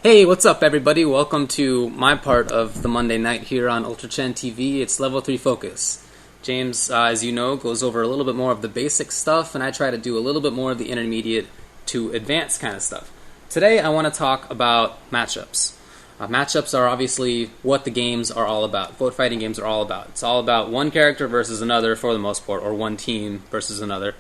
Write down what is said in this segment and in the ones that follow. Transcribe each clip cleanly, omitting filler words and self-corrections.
Hey, what's up, everybody? Welcome to my part of the Monday night here on UltraChenTV. It's Level 3 Focus. James, as you know, goes over a little bit more of the basic stuff, and I try to do a little bit more of the intermediate to advanced kind of stuff. Today, I want to talk about matchups. Matchups are obviously what the games are all about. Both fighting games are all about. It's all about one character versus another for the most part, or one team versus another.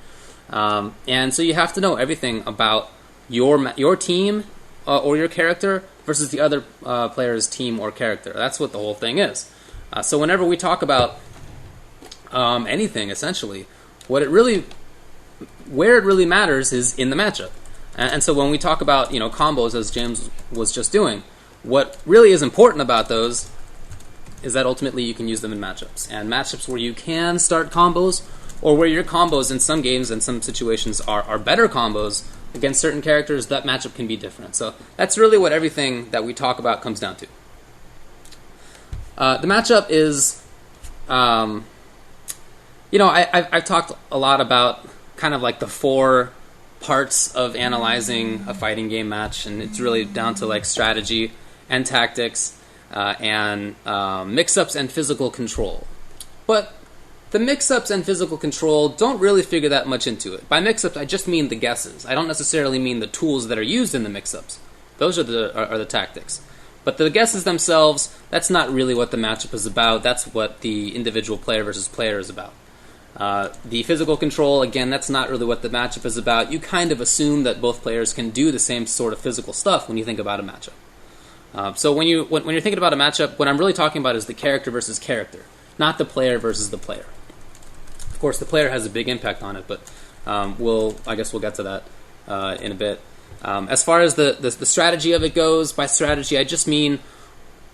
And so you have to know everything about your team or your character versus the other player's team or character. That's what the whole thing is. So whenever we talk about anything, essentially, where it really matters is in the matchup. And so when we talk about combos, as James was just doing, what really is important about those is that ultimately you can use them in matchups. And matchups where you can start combos, or where your combos in some games and some situations are better combos against certain characters, that matchup can be different. So that's really what everything that we talk about comes down to. The matchup is, I've talked a lot about kind of like the four parts of analyzing a fighting game match, and it's really down to like strategy and tactics and mix-ups and physical control. But the mix-ups and physical control don't really figure that much into it. By mix-ups, I just mean the guesses. I don't necessarily mean the tools that are used in the mix-ups. Those are the tactics. But the guesses themselves, that's not really what the matchup is about. That's what the individual player versus player is about. The physical control, again, that's not really what the matchup is about. You kind of assume that both players can do the same sort of physical stuff when you think about a matchup. So when you're thinking about a matchup, what I'm really talking about is the character versus character, not the player versus the player. Of course, the player has a big impact on it, but I guess we'll get to that in a bit. As far as the strategy of it goes, by strategy I just mean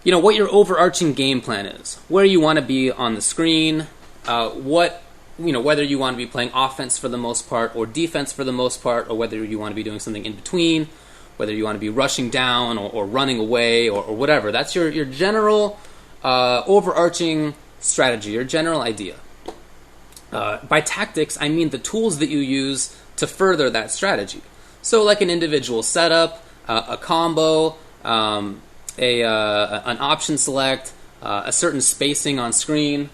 what your overarching game plan is, where you want to be on the screen, whether you want to be playing offense for the most part or defense for the most part, or whether you want to be doing something in between, whether you want to be rushing down or running away or whatever. That's your general overarching strategy, your general idea. By tactics, I mean the tools that you use to further that strategy. So like an individual setup, a combo, an option select, a certain spacing on screen,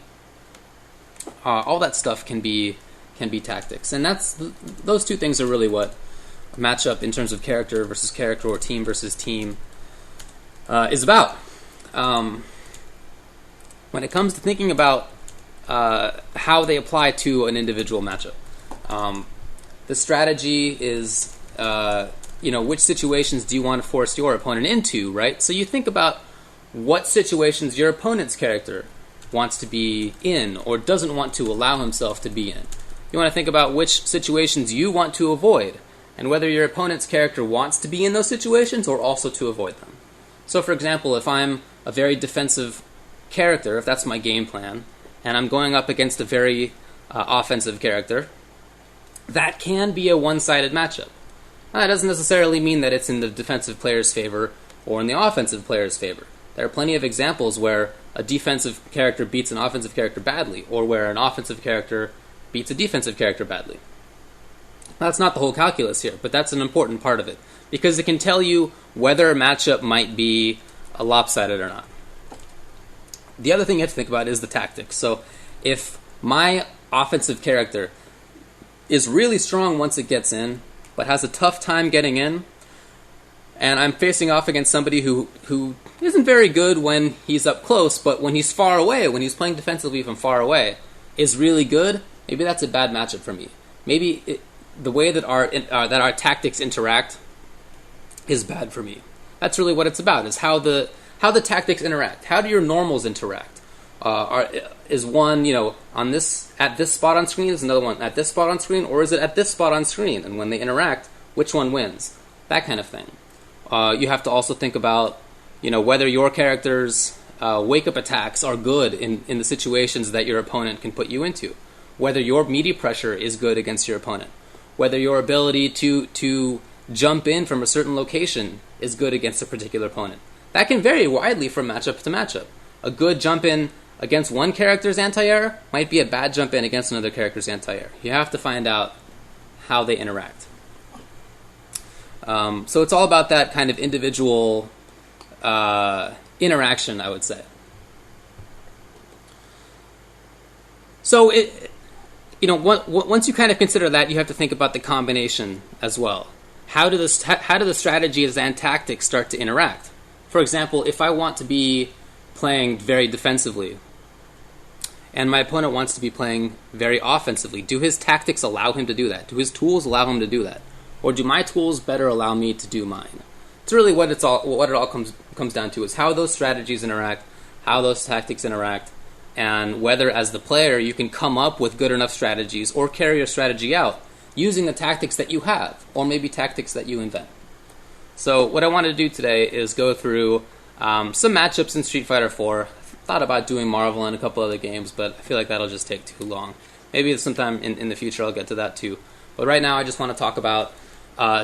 all that stuff can be tactics. And those two things are really what a matchup in terms of character versus character or team versus team is about. When it comes to thinking about how they apply to an individual matchup. The strategy is, which situations do you want to force your opponent into, right? So you think about what situations your opponent's character wants to be in or doesn't want to allow himself to be in. You want to think about which situations you want to avoid and whether your opponent's character wants to be in those situations or also to avoid them. So for example, if I'm a very defensive character, if that's my game plan, and I'm going up against a very offensive character, that can be a one-sided matchup. Now, that doesn't necessarily mean that it's in the defensive player's favor or in the offensive player's favor. There are plenty of examples where a defensive character beats an offensive character badly, or where an offensive character beats a defensive character badly. Now, that's not the whole calculus here, but that's an important part of it, because it can tell you whether a matchup might be lopsided or not. The other thing you have to think about is the tactics. So if my offensive character is really strong once it gets in, but has a tough time getting in, and I'm facing off against somebody who isn't very good when he's up close, but when he's far away, when he's playing defensively from far away, is really good, maybe that's a bad matchup for me. Maybe the way that our tactics interact is bad for me. That's really what it's about, is how the tactics interact. How do your normals interact? Is one, at this spot on screen, is another one at this spot on screen, or is it at this spot on screen? And when they interact, which one wins? That kind of thing. You have to also think about, whether your character's wake-up attacks are good in the situations that your opponent can put you into. Whether your media pressure is good against your opponent. Whether your ability to jump in from a certain location is good against a particular opponent. That can vary widely from matchup to matchup. A good jump in against one character's anti-air might be a bad jump in against another character's anti-air. You have to find out how they interact. So it's all about that kind of individual interaction, I would say. So once you kind of consider that, you have to think about the combination as well. How do the strategies and tactics start to interact? For example, if I want to be playing very defensively, and my opponent wants to be playing very offensively, do his tactics allow him to do that? Do his tools allow him to do that? Or do my tools better allow me to do mine? It's really what it all comes down to, is how those strategies interact, how those tactics interact, and whether as the player you can come up with good enough strategies or carry your strategy out using the tactics that you have, or maybe tactics that you invent. So what I wanted to do today is go through some matchups in Street Fighter 4. Thought about doing Marvel and a couple other games, but I feel like that'll just take too long. Maybe sometime in the future I'll get to that too. But right now I just want to talk about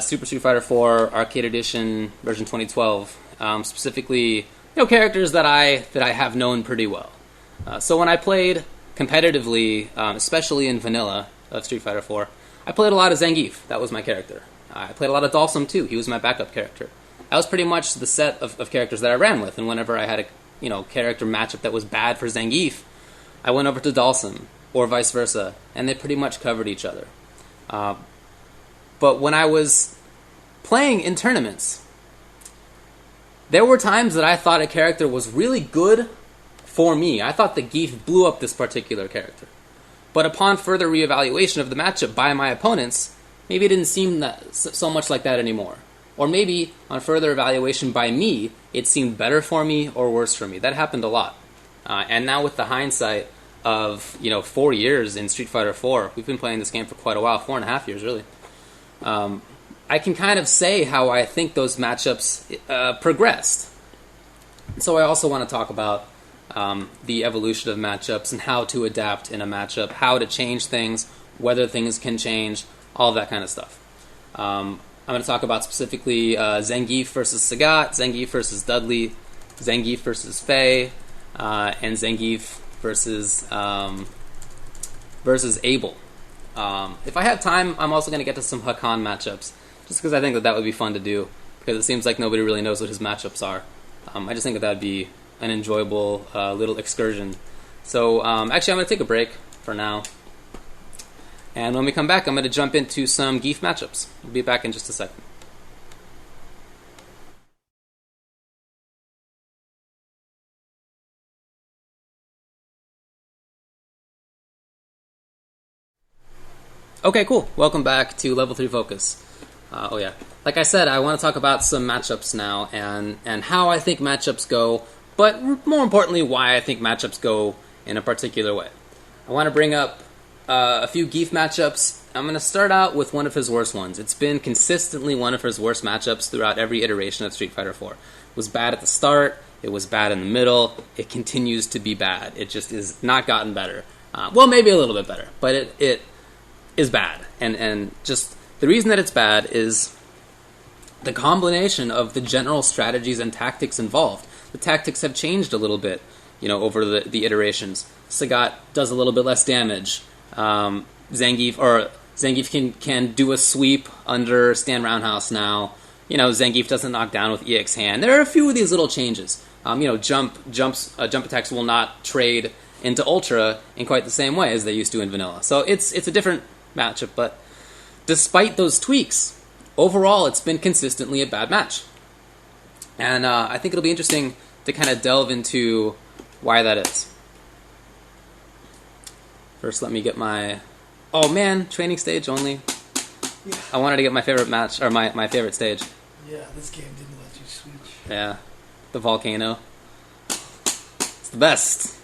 Super Street Fighter 4 Arcade Edition version 2012, specifically characters that I have known pretty well. So when I played competitively, especially in vanilla of Street Fighter 4, I played a lot of Zangief. That was my character. I played a lot of Dalsum too. He was my backup character. That was pretty much the set of characters that I ran with. And whenever I had a character matchup that was bad for Zangief, I went over to Dalsum, or vice versa, and they pretty much covered each other. But when I was playing in tournaments, there were times that I thought a character was really good for me. I thought that Geef blew up this particular character. But upon further reevaluation of the matchup by my opponents, maybe it didn't seem so much like that anymore. Or maybe on further evaluation by me, it seemed better for me or worse for me. That happened a lot. And now with the hindsight of 4 years in Street Fighter 4, we've been playing this game for quite a while, 4.5 years really. I can kind of say how I think those matchups progressed. So I also want to talk about the evolution of matchups and how to adapt in a matchup, how to change things, whether things can change, all that kind of stuff. I'm going to talk about specifically Zangief versus Sagat, Zangief versus Dudley, Zangief versus Fei, and Zangief versus Abel. If I have time, I'm also going to get to some Hakan matchups, just because I think that would be fun to do, because it seems like nobody really knows what his matchups are. I just think that would be an enjoyable little excursion. So actually I'm going to take a break for now. And when we come back, I'm going to jump into some Geef matchups. I'll be back in just a second. Okay, cool. Welcome back to Level 3 Focus. Oh yeah. Like I said, I want to talk about some matchups now and how I think matchups go, but more importantly, why I think matchups go in a particular way. I want to bring up a few Geef matchups. I'm going to start out with one of his worst ones. It's been consistently one of his worst matchups throughout every iteration of Street Fighter 4. It was bad at the start, it was bad in the middle, it continues to be bad. It just is not gotten better. Well, maybe a little bit better, but it is bad. And just the reason that it's bad is the combination of the general strategies and tactics involved. The tactics have changed a little bit, over the iterations. Sagat does a little bit less damage. Zangief can do a sweep under stand roundhouse now. Zangief doesn't knock down with EX hand. There are a few of these little changes. Jump attacks will not trade into Ultra in quite the same way as they used to in Vanilla. So it's a different matchup, but despite those tweaks, overall it's been consistently a bad match. And I think it'll be interesting to kind of delve into why that is. First, let me get my... Oh man, training stage only. Yeah. I wanted to get my favorite match, or my favorite stage. Yeah, this game didn't let you switch. Yeah, the volcano. It's the best.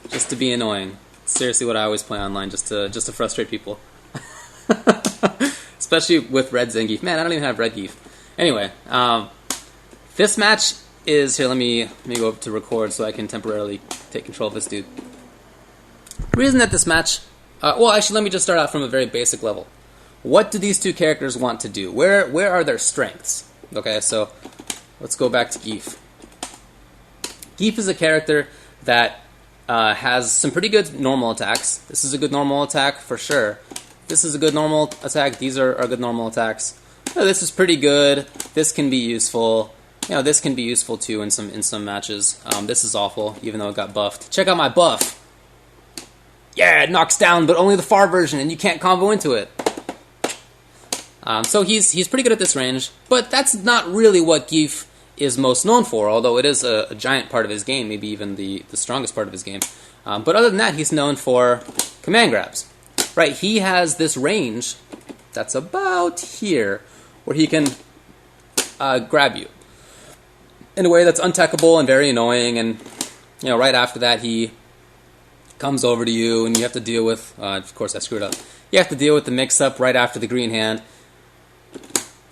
Just to be annoying. It's seriously what I always play online, just to frustrate people. Especially with red Zangief. Man, I don't even have red Geef. Anyway, this match is... Here, let me go up to record so I can temporarily take control of this dude. The reason that this match... well, actually, let me just start out from a very basic level. What do these two characters want to do? Where are their strengths? Okay, so let's go back to Geef. Geef is a character that has some pretty good normal attacks. This is a good normal attack for sure. This is a good normal attack. These are good normal attacks. Oh, this is pretty good. This can be useful. this can be useful too in some matches. This is awful, even though it got buffed. Check out my buff. Yeah, it knocks down, but only the far version, and you can't combo into it. So he's pretty good at this range, but that's not really what Zangief is most known for, although it is a giant part of his game, maybe even the strongest part of his game. But other than that, he's known for command grabs. Right, he has this range that's about here, where he can grab you in a way that's untechable and very annoying, and right after that he comes over to you, and you have to deal with, of course I screwed up, you have to deal with the mix-up right after the green hand,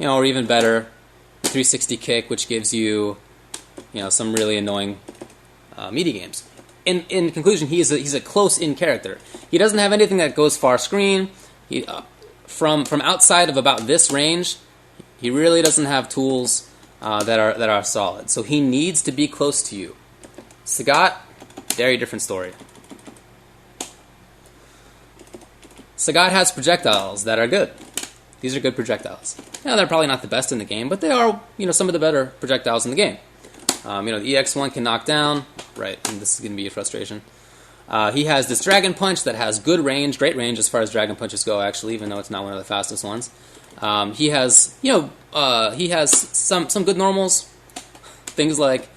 or even better, 360 kick, which gives you, some really annoying meaty games. In conclusion, he's a close-in character. He doesn't have anything that goes far screen. He, from outside of about this range, he really doesn't have tools that are solid. So he needs to be close to you. Sagat, very different story. Sagat has projectiles that are good. These are good projectiles. They're probably not the best in the game, but they are, some of the better projectiles in the game. The EX1 can knock down, right, and this is going to be a frustration. He has this Dragon Punch that has good range, great range as far as Dragon Punches go, actually, even though it's not one of the fastest ones. He has, he has some good normals, things like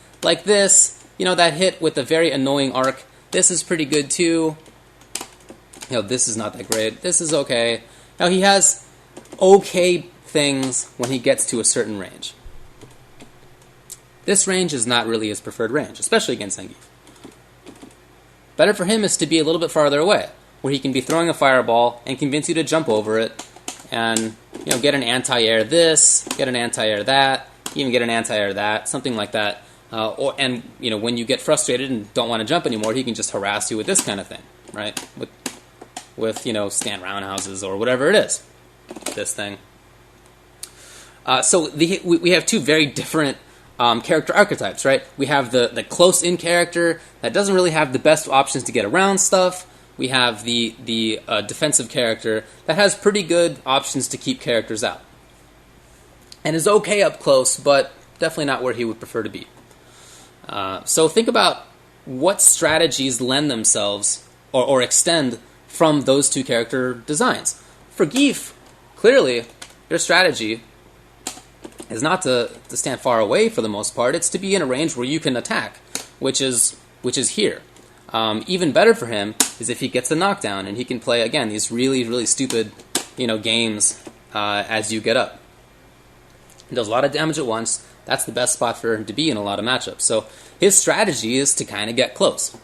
this, that hit with a very annoying arc. This is pretty good too. This is not that great. This is okay. Now he has okay things when he gets to a certain range. This range is not really his preferred range, especially against Zangief. Better for him is to be a little bit farther away, where he can be throwing a fireball and convince you to jump over it, and get an anti-air this, get an anti-air that, even get an anti-air that, something like that. And when you get frustrated and don't want to jump anymore, he can just harass you with this kind of thing, right? With stand roundhouses or whatever it is. This thing. So we have two very different character archetypes, right? We have the close-in character that doesn't really have the best options to get around stuff. We have the defensive character that has pretty good options to keep characters out. And is okay up close, but definitely not where he would prefer to be. So think about what strategies lend themselves or extend from those two character designs. For Zangief, clearly, their strategy is not to stand far away for the most part. It's to be in a range where you can attack, which is here. Even better for him is if he gets the knockdown and he can play, again, these really, really stupid games as you get up. He does a lot of damage at once. That's the best spot for him to be in a lot of matchups. So his strategy is to kind of get close.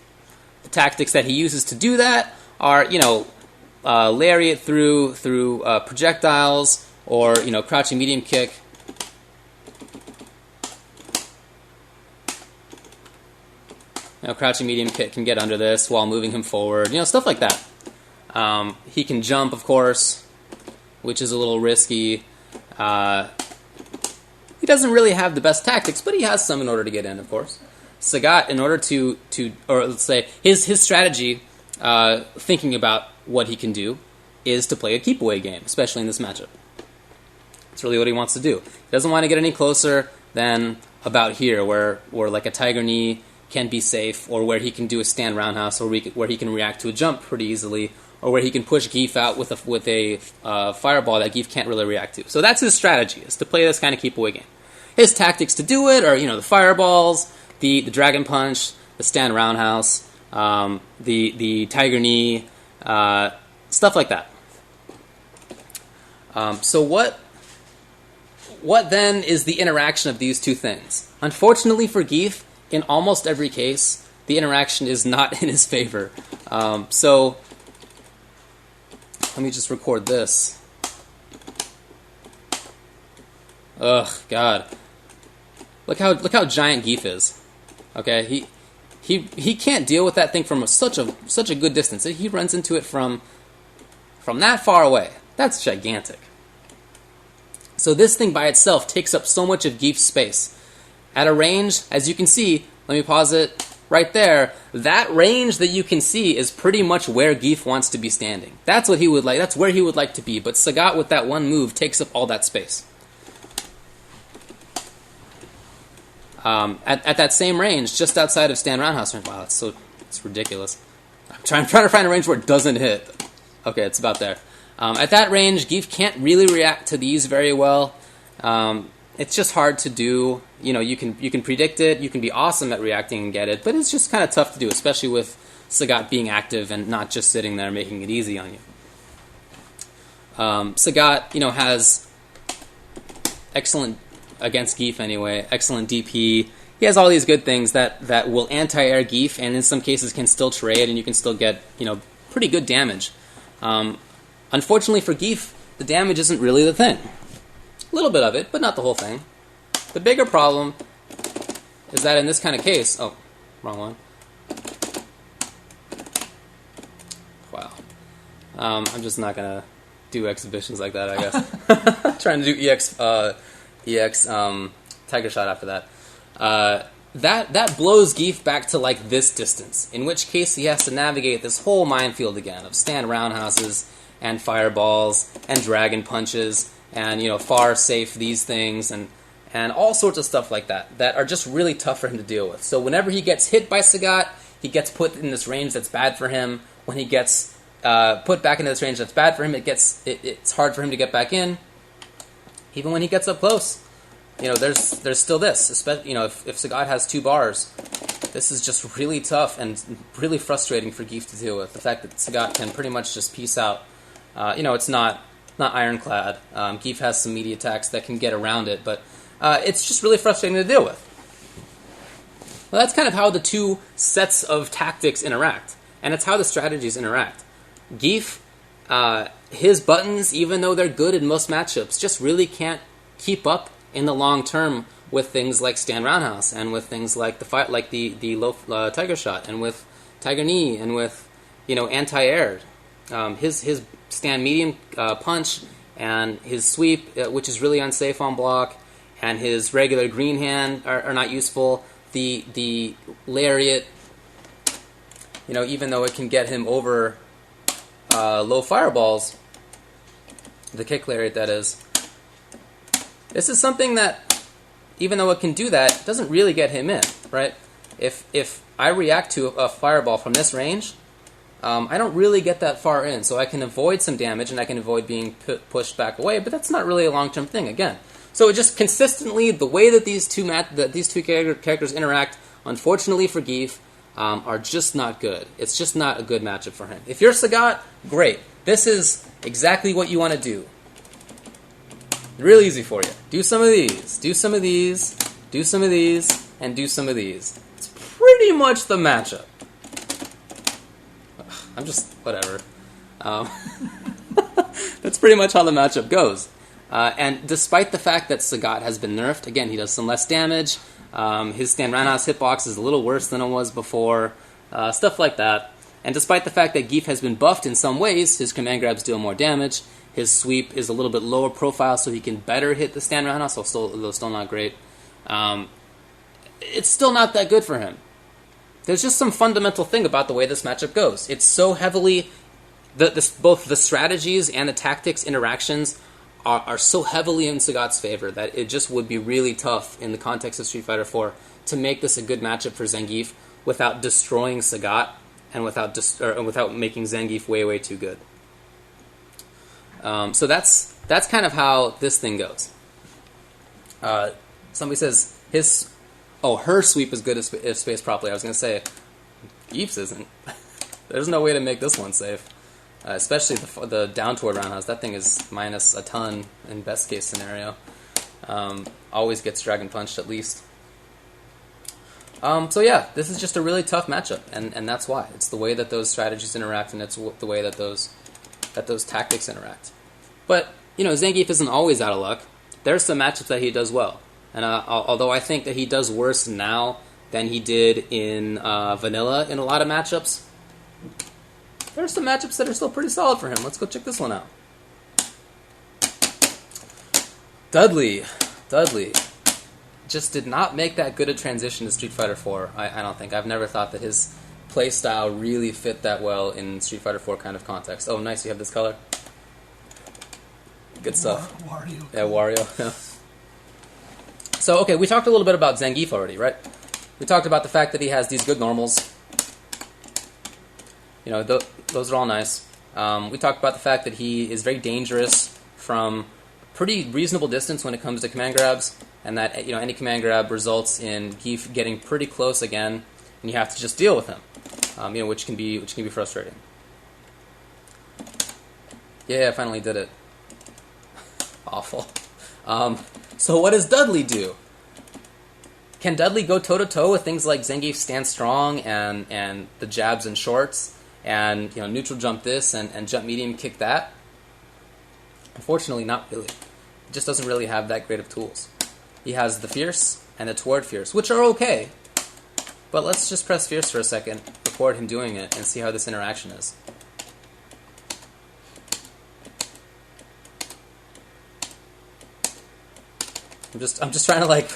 The tactics that he uses to do that are, lariat through projectiles, or crouching medium kick. Crouching medium kick can get under this while moving him forward. Stuff like that. He can jump, of course, which is a little risky. He doesn't really have the best tactics, but he has some in order to get in, of course. Sagat, in order to or let's say his strategy, thinking about what he can do, is to play a keep away game, especially in this matchup. That's really what he wants to do. He doesn't want to get any closer than about here, where like a tiger knee can be safe, or where he can do a stand roundhouse, or where he can react to a jump pretty easily, or where he can push Zangief out with a fireball that Zangief can't really react to. So that's his strategy, is to play this kind of keep away game. His tactics to do it are the fireballs, the dragon punch, the stand roundhouse, the tiger knee, stuff like that. So what then is the interaction of these two things? Unfortunately for Zangief, in almost every case, the interaction is not in his favor. So let me just record this. Ugh, God. Look how giant Zangief is. Okay, he can't deal with that thing from such a good distance. He runs into it from that far away. That's gigantic. So this thing by itself takes up so much of Zangief's space. At a range, as you can see, let me pause it right there. That range that you can see is pretty much where Zangief wants to be standing. That's what he would like. That's where he would like to be. But Sagat, with that one move, takes up all that space. At that same range, just outside of stand roundhouse range. Wow, it's ridiculous. I'm trying to find a range where it doesn't hit. Okay, it's about there. At that range, Zangief can't really react to these very well. It's just hard to do. You know, you can predict it. You can be awesome at reacting and get it, but it's just kind of tough to do, especially with Sagat being active and not just sitting there making it easy on you. Sagat, you know, has excellent, against Zangief anyway, excellent DP. He has all these good things that will anti-air Zangief, and in some cases can still trade, and you can still get, you know, pretty good damage. Unfortunately for Zangief, the damage isn't really the thing. A little bit of it, but not the whole thing. The bigger problem is that in this kind of case... Oh, wrong one. Wow. I'm just not going to do exhibitions like that, I guess. Trying to do EX Tiger Shot after that. That blows Zangief back to like this distance, in which case he has to navigate this whole minefield again of stand roundhouses and fireballs and dragon punches and, you know, far safe these things and all sorts of stuff like that are just really tough for him to deal with. So whenever he gets hit by Sagat, he gets put in this range that's bad for him. When he gets put back into this range that's bad for him, it's hard for him to get back in. Even when he gets up close, you know, there's still this. Especially, you know, if Sagat has 2 bars, this is just really tough and really frustrating for Zangief to deal with. The fact that Sagat can pretty much just peace out. You know, it's not ironclad. Zangief has some meaty attacks that can get around it, but it's just really frustrating to deal with. Well, that's kind of how the two sets of tactics interact, and it's how the strategies interact. Zangief, his buttons, even though they're good in most matchups, just really can't keep up in the long term with things like stand roundhouse and with things like the low tiger shot and with tiger knee and with, you know, anti-air. His stand medium punch and his sweep, which is really unsafe on block, and his regular green hand are not useful. The lariat, you know, even though it can get him over low fireballs, the kick lariat that is, this is something that, even though it can do that, doesn't really get him in, right? If I react to a fireball from this range, I don't really get that far in, so I can avoid some damage and I can avoid being pushed back away, but that's not really a long-term thing, again. So it just consistently, the way that these two characters interact, unfortunately for Zangief, are just not good. It's just not a good matchup for him. If you're Sagat, great. This is exactly what you want to do. Real easy for you. Do some of these, do some of these, do some of these, and do some of these. It's pretty much the matchup. I'm just, whatever. That's pretty much how the matchup goes. And despite the fact that Sagat has been nerfed, again, he does some less damage. His stand roundhouse hitbox is a little worse than it was before. Stuff like that. And despite the fact that Zangief has been buffed in some ways, his command grabs deal more damage. His sweep is a little bit lower profile, so he can better hit the stand roundhouse, although still not great. It's still not that good for him. There's just some fundamental thing about the way this matchup goes. It's so heavily... both the strategies and the tactics interactions are so heavily in Sagat's favor that it just would be really tough in the context of Street Fighter 4 to make this a good matchup for Zangief without destroying Sagat and without making Zangief way, way too good. So that's kind of how this thing goes. Somebody says her sweep is good if spaced properly. I was going to say, Zangief's isn't. There's no way to make this one safe. Especially the down toward roundhouse. That thing is minus a ton in best case scenario. Always gets dragon punched at least. So yeah, this is just a really tough matchup, and that's why. It's the way that those strategies interact, and it's the way that those tactics interact. But, you know, Zangief isn't always out of luck. There's some matchups that he does well. And although I think that he does worse now than he did in vanilla in a lot of matchups, there's some matchups that are still pretty solid for him. Let's go check this one out. Dudley just did not make that good a transition to Street Fighter 4, I don't think. I've never thought that his play style really fit that well in Street Fighter 4 kind of context. Oh, nice, you have this color. Good stuff. Wario. Yeah, Wario. Yeah. So, okay, we talked a little bit about Zangief already, right? We talked about the fact that he has these good normals. You know, those are all nice. We talked about the fact that he is very dangerous from pretty reasonable distance when it comes to command grabs, and that, you know, any command grab results in Geef getting pretty close again, and you have to just deal with him. You know, which can be frustrating. Yeah, I finally did it. Awful. So what does Dudley do? Can Dudley go toe-to-toe with things like Zangief stand strong and the jabs and shorts and, you know, neutral jump this and jump medium kick that? Unfortunately, not really. He just doesn't really have that great of tools. He has the Fierce and the Toward Fierce, which are okay. But let's just press Fierce for a second, record him doing it, and see how this interaction is. I'm just trying to, like...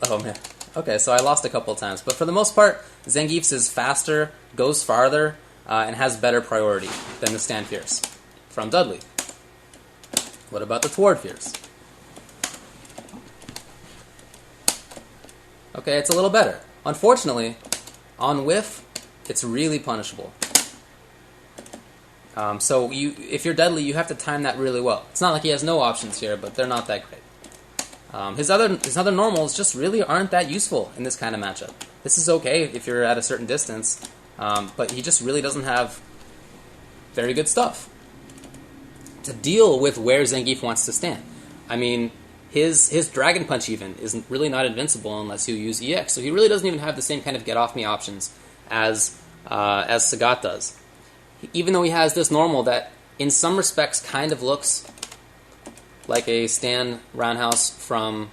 Oh, man. Okay, so I lost a couple of times. But for the most part, Zangief's is faster, goes farther, and has better priority than the Stand Fierce from Dudley. What about the Toward Fierce? Okay, it's a little better. Unfortunately, on whiff, it's really punishable. So if you're Dudley, you have to time that really well. It's not like he has no options here, but they're not that great. His other normals just really aren't that useful in this kind of matchup. This is okay if you're at a certain distance, but he just really doesn't have very good stuff to deal with where Zangief wants to stand. I mean, his Dragon Punch even is really not invincible unless you use EX, so he really doesn't even have the same kind of get-off-me options as Sagat does. Even though he has this normal that, in some respects, kind of looks like a stand roundhouse from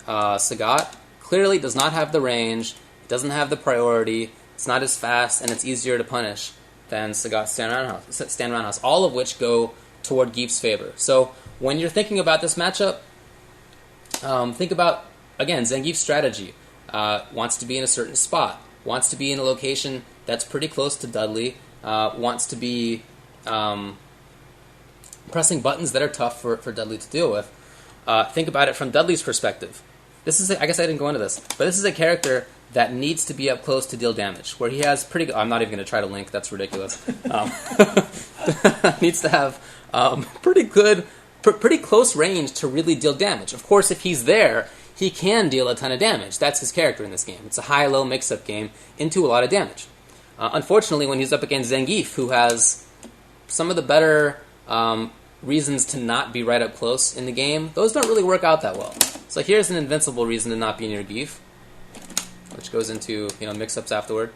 Sagat, clearly does not have the range, it doesn't have the priority, it's not as fast, and it's easier to punish than Sagat's stand roundhouse, all of which go toward Geef's favor. So when you're thinking about this matchup, think about, again, Zangief's strategy. Wants to be in a certain spot, wants to be in a location that's pretty close to Dudley, wants to be pressing buttons that are tough for Dudley to deal with. Think about it from Dudley's perspective. This is, I guess I didn't go into this, but this is a character that needs to be up close to deal damage, where he has pretty... I'm not even going to try to link, that's ridiculous. Needs to have pretty close range to really deal damage. Of course, if he's there, he can deal a ton of damage. That's his character in this game. It's a high-low mix-up game into a lot of damage. Unfortunately, when he's up against Zangief, who has some of the better reasons to not be right up close in the game, those don't really work out that well. So here's an invincible reason to not be near Geef, which goes into, you know, mix-ups afterward.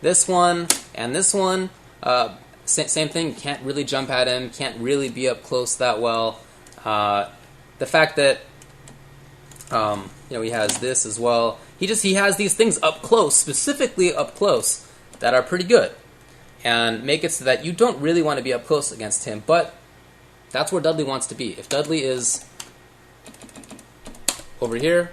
This one and this one, same thing. Can't really jump at him. Can't really be up close that well. The fact that you know, he has this as well. He has these things up close, specifically up close, that are pretty good, and make it so that you don't really want to be up close against him. But that's where Dudley wants to be. If Dudley is over here,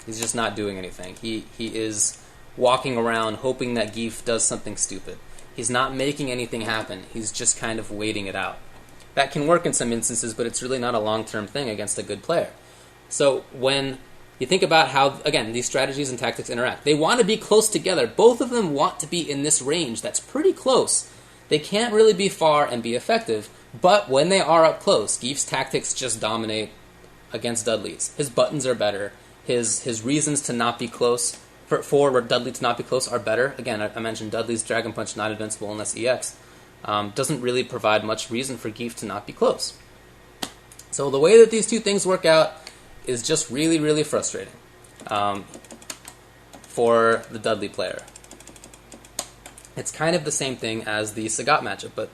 he's just not doing anything. He is walking around hoping that Geef does something stupid. He's not making anything happen. He's just kind of waiting it out. That can work in some instances, but it's really not a long-term thing against a good player. So when you think about how, again, these strategies and tactics interact, they want to be close together. Both of them want to be in this range that's pretty close. They can't really be far and be effective, but when they are up close, Geef's tactics just dominate against Dudley's. His buttons are better. His reasons to not be close, for Dudley to not be close, are better. Again, I mentioned Dudley's Dragon Punch not invincible unless EX. Doesn't really provide much reason for Geef to not be close. So the way that these two things work out is just really, really frustrating for the Dudley player. It's kind of the same thing as the Sagat matchup, but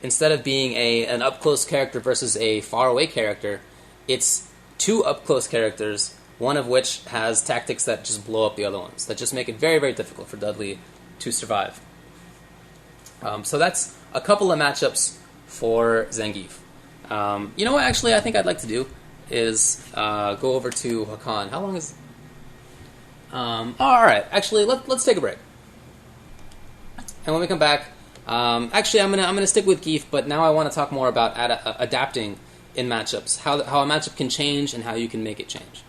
instead of being an up-close character versus a far-away character, it's two up-close characters, one of which has tactics that just blow up the other ones, that just make it very, very difficult for Dudley to survive. So that's a couple of matchups for Zangief. You know what, actually, I think I'd like to do is go over to Hakan. How long is... Alright, actually, let's take a break. And when we come back, actually, I'm gonna stick with Geef, but now I want to talk more about adapting in matchups, how a matchup can change and how you can make it change.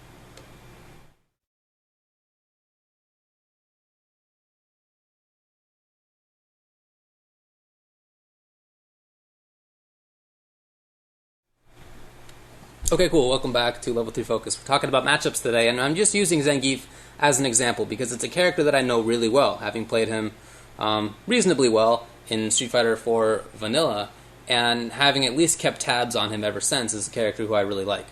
Okay, cool. Welcome back to Level 3 Focus. We're talking about matchups today, and I'm just using Zangief as an example because it's a character that I know really well, having played him reasonably well in Street Fighter 4 Vanilla, and having at least kept tabs on him ever since is a character who I really like.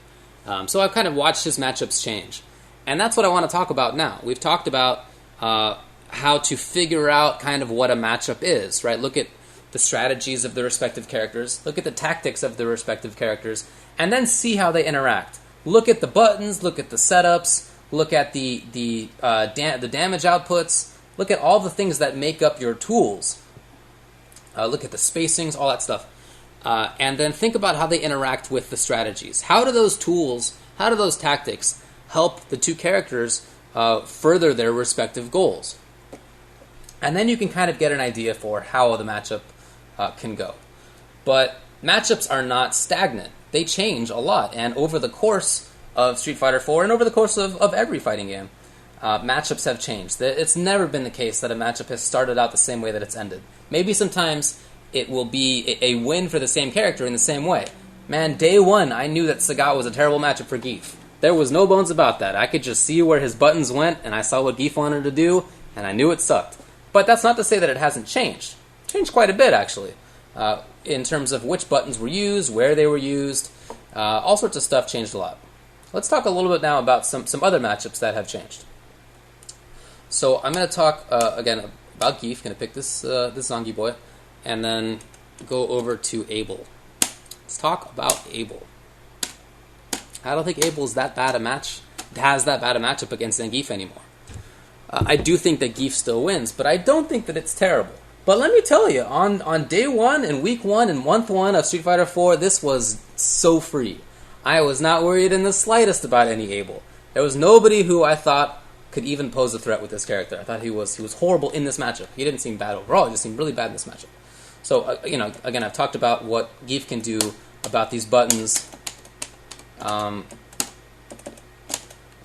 So I've kind of watched his matchups change. And that's what I want to talk about now. We've talked about how to figure out kind of what a matchup is, right? Look at the strategies of the respective characters, look at the tactics of the respective characters, and then see how they interact. Look at the buttons, look at the setups, look at the damage outputs, look at all the things that make up your tools. Look at the spacings, all that stuff. And then think about how they interact with the strategies. How do those tools, how do those tactics help the two characters further their respective goals? And then you can kind of get an idea for how the matchup can go. But matchups are not stagnant. They change a lot. And over the course of Street Fighter 4 and over the course of every fighting game, matchups have changed. It's never been the case that a matchup has started out the same way that it's ended. Maybe sometimes it will be a win for the same character in the same way. Man, day one, I knew that Sagat was a terrible matchup for Zangief. There was no bones about that. I could just see where his buttons went, and I saw what Zangief wanted to do, and I knew it sucked. But that's not to say that it hasn't changed. Changed quite a bit, actually, in terms of which buttons were used, where they were used. All sorts of stuff changed a lot. Let's talk a little bit now about some other matchups that have changed. So I'm going to talk, again, about Zangief. Going to pick this Zangief boy, and then go over to Abel. Let's talk about Abel. I don't think Abel is that bad a match, has that bad a matchup against Zangief anymore. I do think that Zangief still wins, but I don't think that it's terrible. But let me tell you, on day one and week one and month one of Street Fighter 4, this was so free. I was not worried in the slightest about any Abel. There was nobody who I thought could even pose a threat with this character. I thought he was horrible in this matchup. He didn't seem bad overall. He just seemed really bad in this matchup. So again, I've talked about what Zangief can do about these buttons.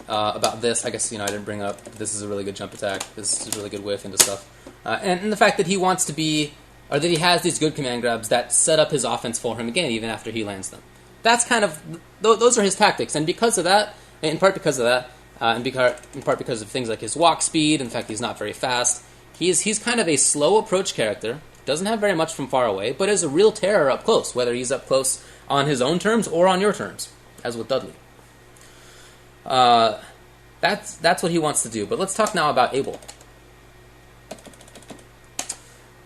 About this, I guess I didn't bring up. This is a really good jump attack. This is a really good whiff into stuff, and the fact that he wants to be, or that he has these good command grabs that set up his offense for him again, even after he lands them. That's kind of those are his tactics, and because of that, in part because of that, and in part because of things like his walk speed and the fact he's not very fast, he's kind of a slow approach character. Doesn't have very much from far away, but is a real terror up close, whether he's up close on his own terms or on your terms, as with Dudley. That's what he wants to do. But let's talk now about Abel.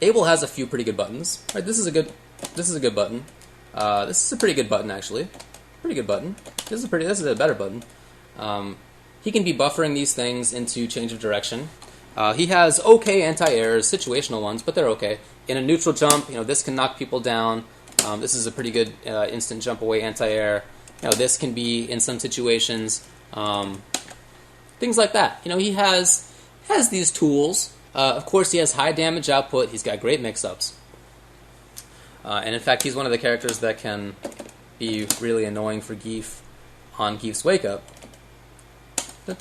Abel has a few pretty good buttons. Right, this is a good button. This is a pretty good button, actually. Pretty good button. This is a better button. He can be buffering these things into change of direction. He has okay anti-airs, situational ones, but they're okay. In a neutral jump, this can knock people down. This is a pretty good instant jump away anti-air. This can be in some situations. Things like that. He has these tools. Of course, he has high damage output. He's got great mix-ups. And in fact, he's one of the characters that can be really annoying for Zangief on Zangief's wake-up. I'm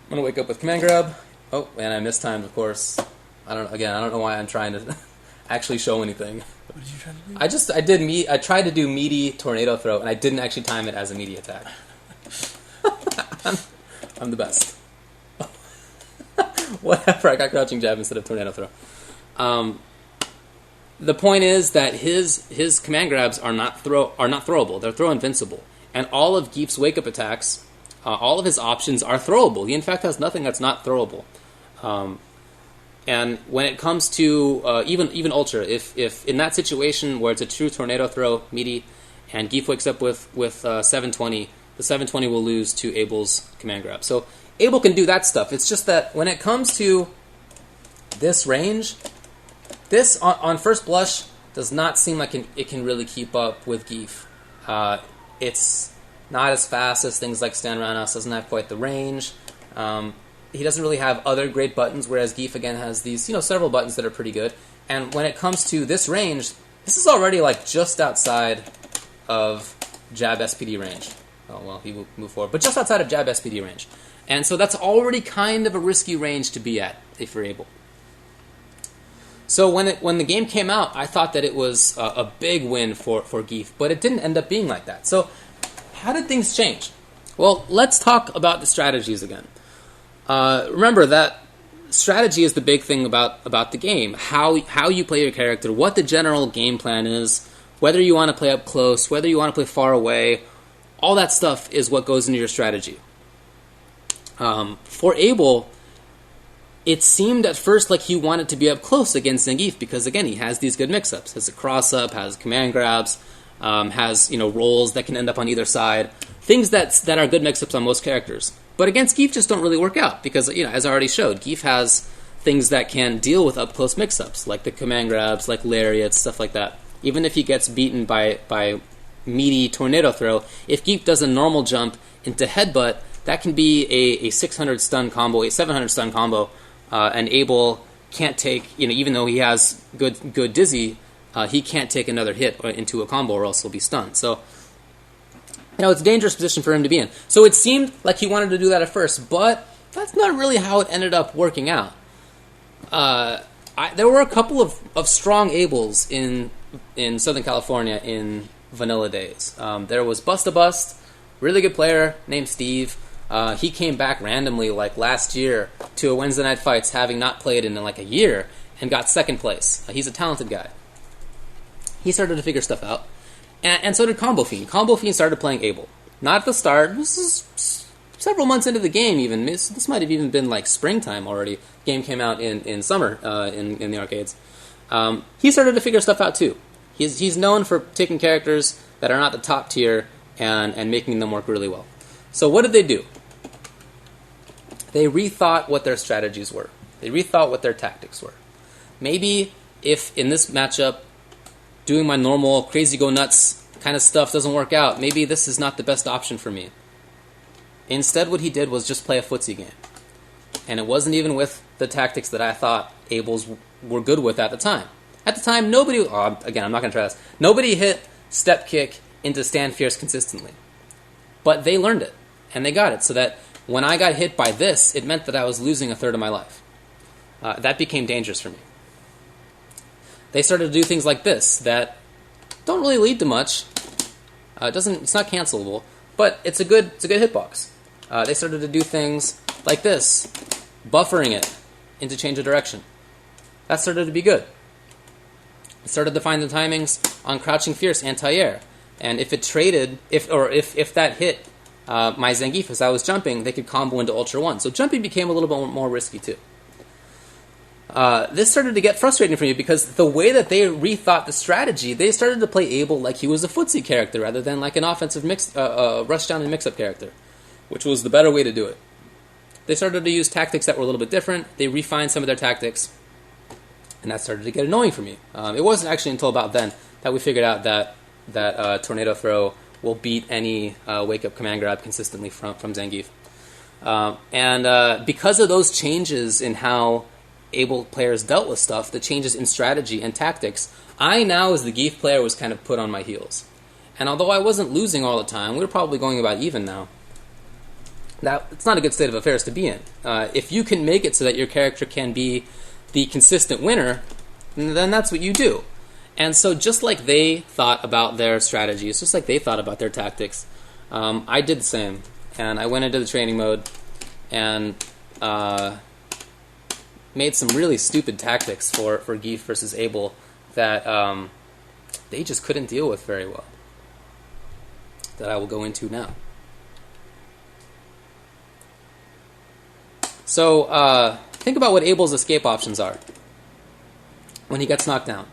going to wake up with command grab. Oh, and I mistimed, of course. I don't know why I'm trying to actually show anything. What did you try to do? I tried to do meaty tornado throw, and I didn't actually time it as a meaty attack. I'm the best. Whatever, I got crouching jab instead of tornado throw. The point is that his command grabs are not throwable. They're throw invincible. And all of Zangief's wake-up attacks, all of his options are throwable. He, in fact, has nothing that's not throwable. And when it comes to even Ultra, if in that situation where it's a true tornado throw, meaty, and Zangief wakes up with 720, the 720 will lose to Abel's command grab. So Abel can do that stuff. It's just that when it comes to this range, this, on first blush, does not seem like it can really keep up with Zangief. It's not as fast as things like Stan Ranos, doesn't have quite the range. He doesn't really have other great buttons, whereas Zangief, again, has these several buttons that are pretty good. And when it comes to this range, This is already like just outside of jab SPD range. Oh, well, he will move forward, but just outside of jab SPD range. And so that's already kind of a risky range to be at if you're able. So when the game came out, I thought that it was a big win for Zangief, but it didn't end up being like that. So how did things change? Well, let's talk about the strategies again. Remember that strategy is the big thing about the game. How you play your character, what the general game plan is, whether you want to play up close, whether you want to play far away, all that stuff is what goes into your strategy. For Abel, it seemed at first like he wanted to be up close against Zangief because, again, he has these good mix-ups. Has a cross-up, has command grabs, has rolls that can end up on either side. Things that are good mix-ups on most characters. But against Zangief just don't really work out because, as I already showed, Zangief has things that can deal with up-close mix-ups, like the command grabs, like lariats, stuff like that. Even if he gets beaten by meaty tornado throw, if Zangief does a normal jump into headbutt, that can be a 600 stun combo, a 700 stun combo, and Abel can't take, even though he has good dizzy, he can't take another hit into a combo or else he'll be stunned. So, it's a dangerous position for him to be in. So it seemed like he wanted to do that at first, but that's not really how it ended up working out. There were a couple of strong Abels in Southern California in vanilla days. There was Busta Bust, really good player named Steve. He came back randomly like last year to a Wednesday Night Fights, having not played in like a year, and got second place. He's a talented guy. He started to figure stuff out, and so did Combo Fiend. Combo Fiend started playing Abel. Not at the start. This is several months into the game even. This might have even been like springtime already. Game came out in summer in the arcades. He started to figure stuff out too. He's known for taking characters that are not the top tier and making them work really well. So what did they do? They rethought what their strategies were. They rethought what their tactics were. Maybe if in this matchup, doing my normal crazy go nuts kind of stuff doesn't work out, maybe this is not the best option for me. Instead, what he did was just play a footsie game. And it wasn't even with the tactics that I thought Abel's were good with at the time. At the time, nobody, again, I'm not going to try this, nobody hit step kick into stand fierce consistently. But they learned it, and they got it, so that when I got hit by this, it meant that I was losing a third of my life. That became dangerous for me. They started to do things like this that don't really lead to much. It's not cancelable, but it's a good hitbox. They started to do things like this, buffering it into change of direction. That started to be good. It started to find the timings on crouching fierce anti-air, and if it traded, if that hit my Zangief as I was jumping, they could combo into Ultra 1. So jumping became a little bit more risky too. This started to get frustrating for me because the way that they rethought the strategy, they started to play Abel like he was a footsie character rather than like an offensive rush down and mix-up character, which was the better way to do it. They started to use tactics that were a little bit different. They refined some of their tactics, and that started to get annoying for me. It wasn't actually until about then that we figured out that tornado throw will beat any wake-up command grab consistently from Zangief. And because of those changes in how Abel players dealt with stuff, the changes in strategy and tactics, I now, as the Zangief player, was kind of put on my heels. And although I wasn't losing all the time, we were probably going about even now. It's not a good state of affairs to be in. If you can make it so that your character can be the consistent winner, then that's what you do. And so just like they thought about their strategies, just like they thought about their tactics, I did the same. And I went into the training mode and made some really stupid tactics for Zangief versus Abel that they just couldn't deal with very well, that I will go into now. So think about what Abel's escape options are when he gets knocked down.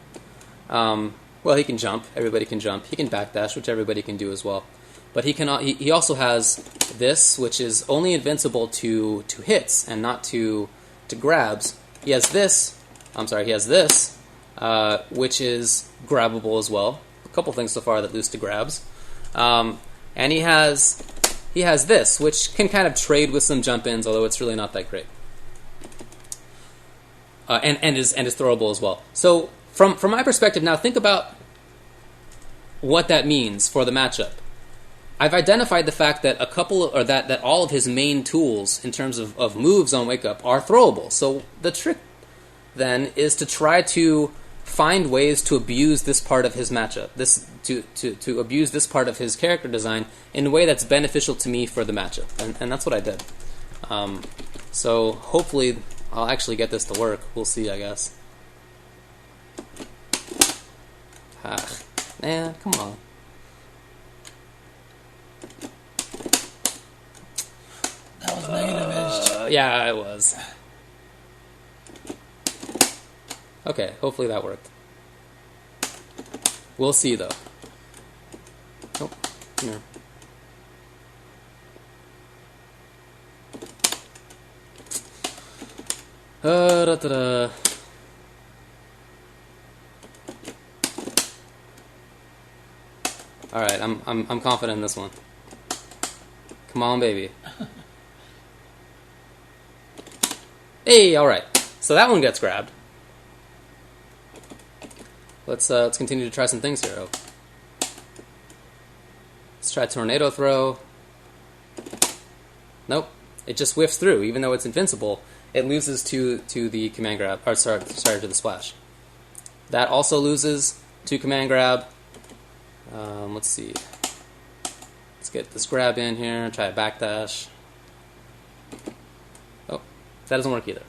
Well, he can jump. Everybody can jump. He can backdash, which everybody can do as well. But he also has this, which is only invincible to hits and not to grabs. He has this, which is grabbable as well. A couple things so far that lose to grabs. And he has this, which can kind of trade with some jump-ins, although it's really not that great. And is throwable as well. So from my perspective now, think about what that means for the matchup. I've identified the fact that that all of his main tools in terms of moves on Wake Up are throwable. So the trick then is to try to find ways to abuse this part of his matchup, to abuse this part of his character design in a way that's beneficial to me for the matchup, and that's what I did. So hopefully I'll actually get this to work. We'll see, I guess. Man, come on. That was negative-edged. Yeah, it was. Okay, hopefully that worked. We'll see, though. Oh, here. Da-da-da. All right, I'm confident in this one. Come on, baby. Hey, all right. So that one gets grabbed. Let's continue to try some things here. Let's try Tornado Throw. Nope, it just whiffs through. Even though it's invincible, it loses to the command grab. Or sorry, to the splash. That also loses to command grab. Let's see. Let's get this grab in here. Try a backdash. Oh, that doesn't work either.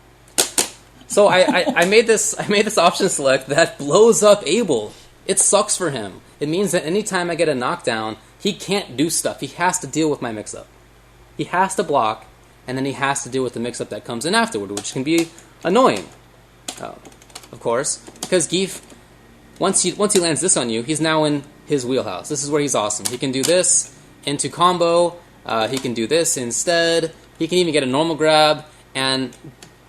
So I made this option select that blows up Abel. It sucks for him. It means that anytime I get a knockdown, he can't do stuff. He has to deal with my mix-up. He has to block, and then he has to deal with the mix-up that comes in afterward, which can be annoying, of course, because Geef, once he lands this on you, he's now in his wheelhouse. This is where he's awesome. He can do this into combo. He can do this instead. He can even get a normal grab, and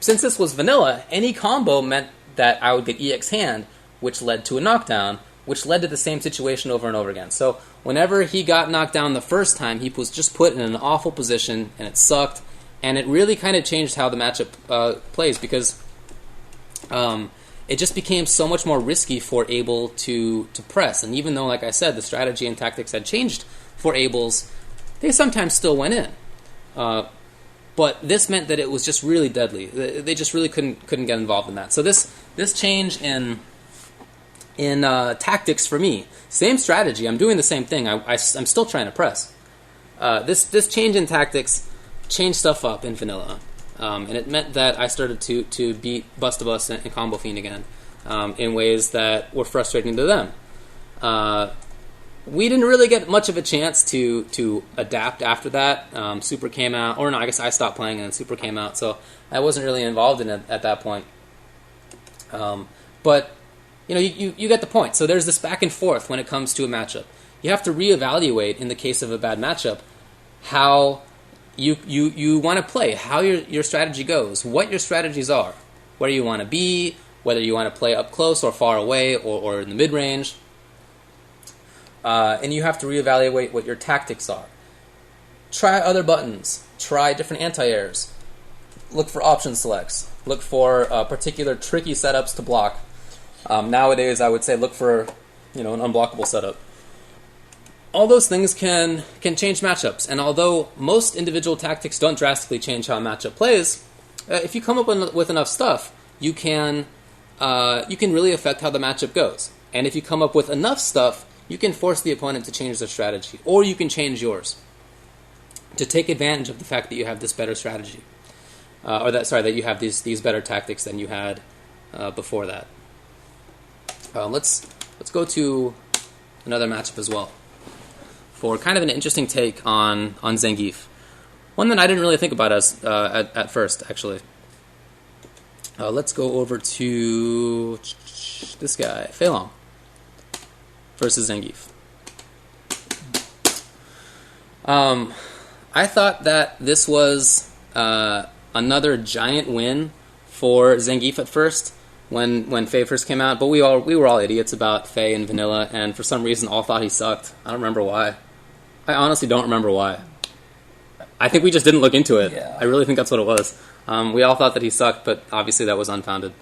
since this was vanilla, any combo meant that I would get EX hand, which led to a knockdown, which led to the same situation over and over again. So whenever he got knocked down the first time, he was just put in an awful position, and it sucked, and it really kind of changed how the matchup plays, because it just became so much more risky for Abel to press. And even though, like I said, the strategy and tactics had changed for Abel's, they sometimes still went in. But this meant that it was just really deadly. They just really couldn't get involved in that. So this change in tactics for me, same strategy. I'm doing the same thing. I'm still trying to press. This change in tactics changed stuff up in vanilla, and it meant that I started to beat Bust-a-Bust and Combo Fiend again in ways that were frustrating to them. We didn't really get much of a chance to adapt after that. Super came out, or no, I guess I stopped playing and then Super came out, so I wasn't really involved in it at that point. But you know, you get the point. So there's this back and forth when it comes to a matchup. You have to reevaluate in the case of a bad matchup how you want to play, how your strategy goes, what your strategies are, where you want to be, whether you want to play up close or far away or in the mid range. And you have to reevaluate what your tactics are. Try other buttons. Try different anti-airs. Look for option selects. Look for particular tricky setups to block. Nowadays, I would say look for an unblockable setup. All those things can change matchups. And although most individual tactics don't drastically change how a matchup plays, if you come up with enough stuff, you can really affect how the matchup goes. And if you come up with enough stuff, you can force the opponent to change their strategy, or you can change yours to take advantage of the fact that you have this better strategy, that you have these better tactics than you had before that. Let's go to another matchup as well for kind of an interesting take on Zangief, one that I didn't really think about at first actually. Let's go over to this guy, Fei Long versus Zangief. I thought that this was another giant win for Zangief at first when Fei first came out, but we were all idiots about Fei and Vanilla, and for some reason all thought he sucked. I don't remember why. I honestly don't remember why. I think we just didn't look into it. Yeah. I really think that's what it was. We all thought that he sucked, but obviously that was unfounded.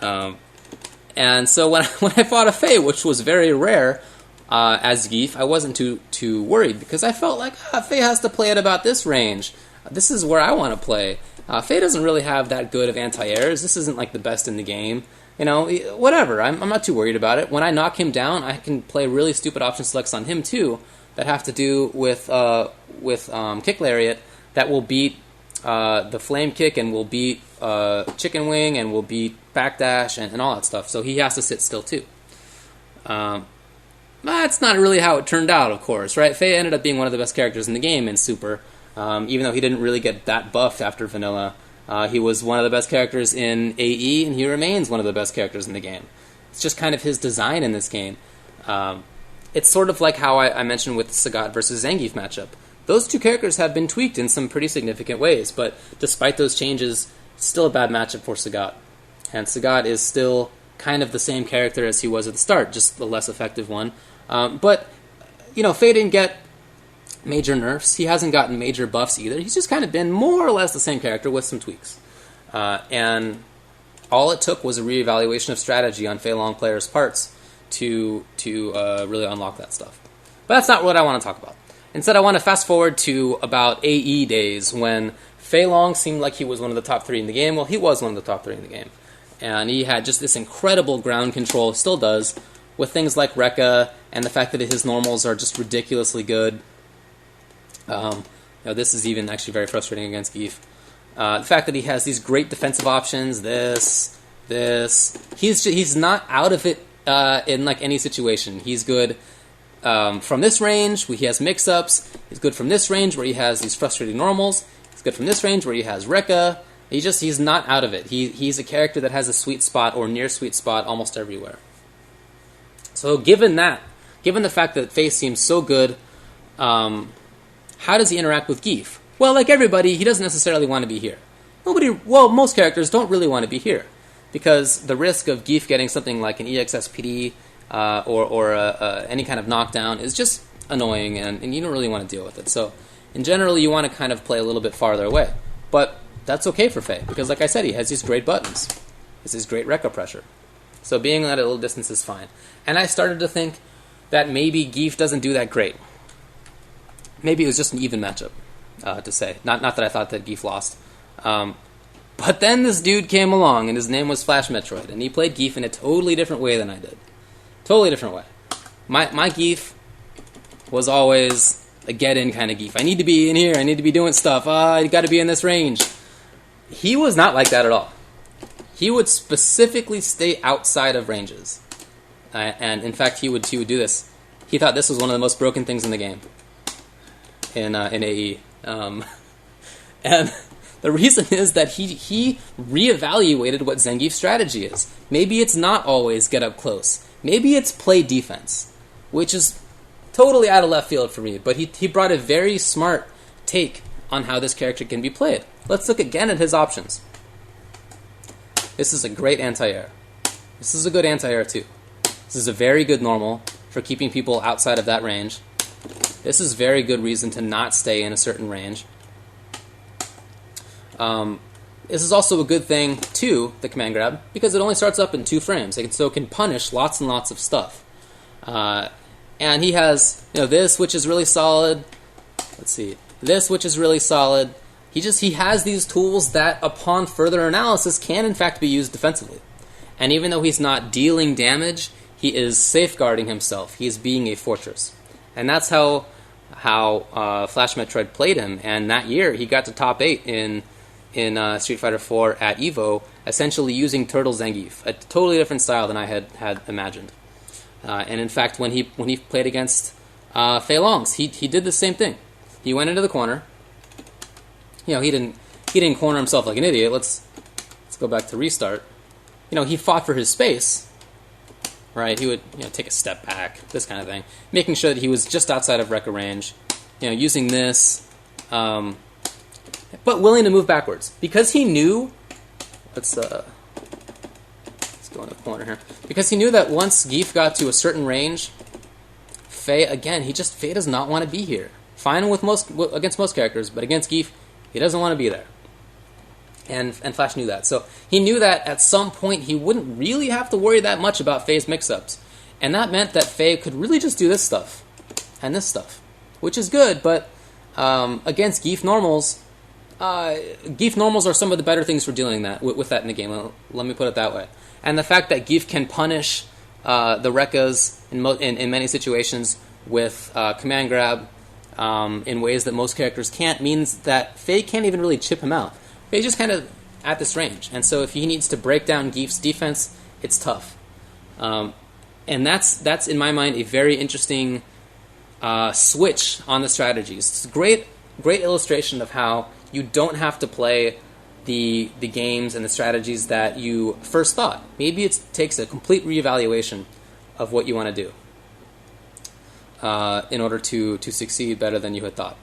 And so when I fought a Fei, which was very rare, as Zangief, I wasn't too worried because I felt like Fei has to play at about this range. This is where I want to play. Fei doesn't really have that good of anti-airs. This isn't like the best in the game. You know, whatever. I'm not too worried about it. When I knock him down, I can play really stupid option selects on him too that have to do with kick lariat that will beat the flame kick and will beat chicken wing and will beat backdash and all that stuff. So he has to sit still too. That's not really how it turned out, of course, right? Fei ended up being one of the best characters in the game in Super, even though he didn't really get that buffed after Vanilla. He was one of the best characters in AE, and he remains one of the best characters in the game. It's just kind of his design in this game. It's sort of like how I mentioned with the Sagat versus Zangief matchup. Those two characters have been tweaked in some pretty significant ways, but despite those changes, it's still a bad matchup for Sagat. And Sagat is still kind of the same character as he was at the start, just the less effective one. But, you know, Fei didn't get major nerfs. He hasn't gotten major buffs either. He's just kind of been more or less the same character with some tweaks. And all it took was a reevaluation of strategy on Fei Long players' parts to really unlock that stuff. But that's not what I want to talk about. Instead, I want to fast forward to about AE days when Fei Long seemed like he was one of the top 3 in the game. Well, he was one of the top 3 in the game. And he had just this incredible ground control, still does, with things like Rekka and the fact that his normals are just ridiculously good. You know, this is even actually very frustrating against Zangief. The fact that he has these great defensive options, this, he's not out of it in like any situation. He's good from this range where he has mix-ups. He's good from this range where he has these frustrating normals. He's good from this range where he has Rekka. He's not out of it. He's a character that has a sweet spot or near sweet spot almost everywhere. So given the fact that Fei seems so good, how does he interact with Zangief? Well, like everybody, he doesn't necessarily want to be here. Most characters don't really want to be here because the risk of Zangief getting something like an EXSPD or any kind of knockdown is just annoying, and you don't really want to deal with it. So in general, you want to kind of play a little bit farther away. But that's okay for Fei, because like I said, he has these great buttons. He has this great Rekka pressure. So being at a little distance is fine. And I started to think that maybe Zangief doesn't do that great. Maybe it was just an even matchup, to say. Not that I thought that Zangief lost. But then this dude came along, and his name was Flash Metroid, and he played Zangief in a totally different way than I did. Totally different way. My Zangief was always a get-in kind of Zangief. I need to be in here, I need to be doing stuff, I got to be in this range. He was not like that at all. He would specifically stay outside of ranges. And in fact, he would do this. He thought this was one of the most broken things in the game. In AE. And the reason is that he reevaluated what Zangief's strategy is. Maybe it's not always get up close. Maybe it's play defense, which is totally out of left field for me. But he brought a very smart take on how this character can be played. Let's look again at his options. This is a great anti-air. This is a good anti-air too. This is a very good normal for keeping people outside of that range. This is very good reason to not stay in a certain range. This is also a good thing too, the command grab, because it only starts up in 2 frames, so it can punish lots and lots of stuff. And he has, this, which is really solid. Let's see, this, which is really solid. He has these tools that, upon further analysis, can in fact be used defensively. And even though he's not dealing damage, he is safeguarding himself. He is being a fortress. And that's how Flash Metroid played him. And that year, he got to top 8 in Street Fighter IV at EVO, essentially using Turtle Zangief, a totally different style than I had imagined. And in fact, when he played against Fei Long's, he did the same thing. He went into the corner. He didn't corner himself like an idiot. Let's go back to restart. He fought for his space, right? He would take a step back, this kind of thing, making sure that he was just outside of Rekka range. Using this, but willing to move backwards because he knew. Let's go in the corner here, because he knew that once Zangief got to a certain range, Fei does not want to be here. Fine against most characters, but against Zangief, he doesn't want to be there. And Flash knew that. So he knew that at some point he wouldn't really have to worry that much about Fei's mix-ups. And that meant that Fei could really just do this stuff and this stuff, which is good, but against Geef normals are some of the better things for dealing with that in the game. Let me put it that way. And the fact that Geef can punish the Rekkas in many situations with command grab in ways that most characters can't means that Fei can't even really chip him out. Fei's just kind of at this range. And so if he needs to break down Geef's defense, it's tough. And that's in my mind a very interesting switch on the strategies. It's a great illustration of how you don't have to play the games and the strategies that you first thought. Maybe it takes a complete reevaluation of what you want to do in order to succeed better than you had thought.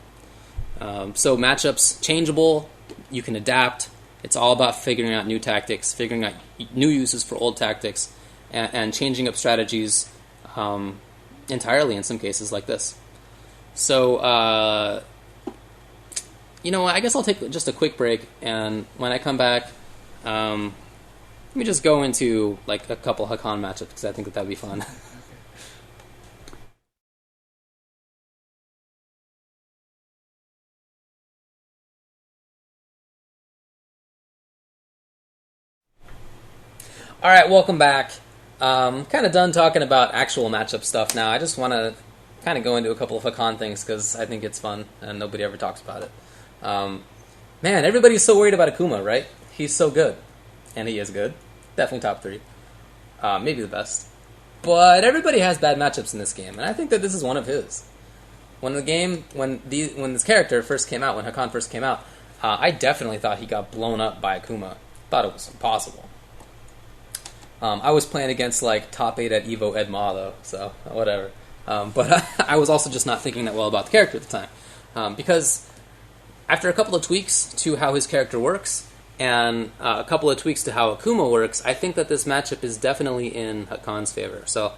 So matchups changeable, you can adapt. It's all about figuring out new tactics, figuring out new uses for old tactics, and changing up strategies entirely in some cases like this. So, I guess I'll take just a quick break, and when I come back, let me just go into like a couple Hakan matchups because I think that would be fun. All right, welcome back. Kind of done talking about actual matchup stuff now. I just want to kind of go into a couple of Hakan things because I think it's fun and nobody ever talks about it. Man, everybody's so worried about Akuma, right? He's so good. And he is good. Definitely top 3. Maybe the best. But everybody has bad matchups in this game, and I think that this is one of his. When this character first came out, when Hakan first came out, I definitely thought he got blown up by Akuma. Thought it was impossible. I was playing against like top 8 at Evo Edma though, so whatever. But I was also just not thinking that well about the character at the time. Because after a couple of tweaks to how his character works, and a couple of tweaks to how Akuma works, I think that this matchup is definitely in Hakan's favor. So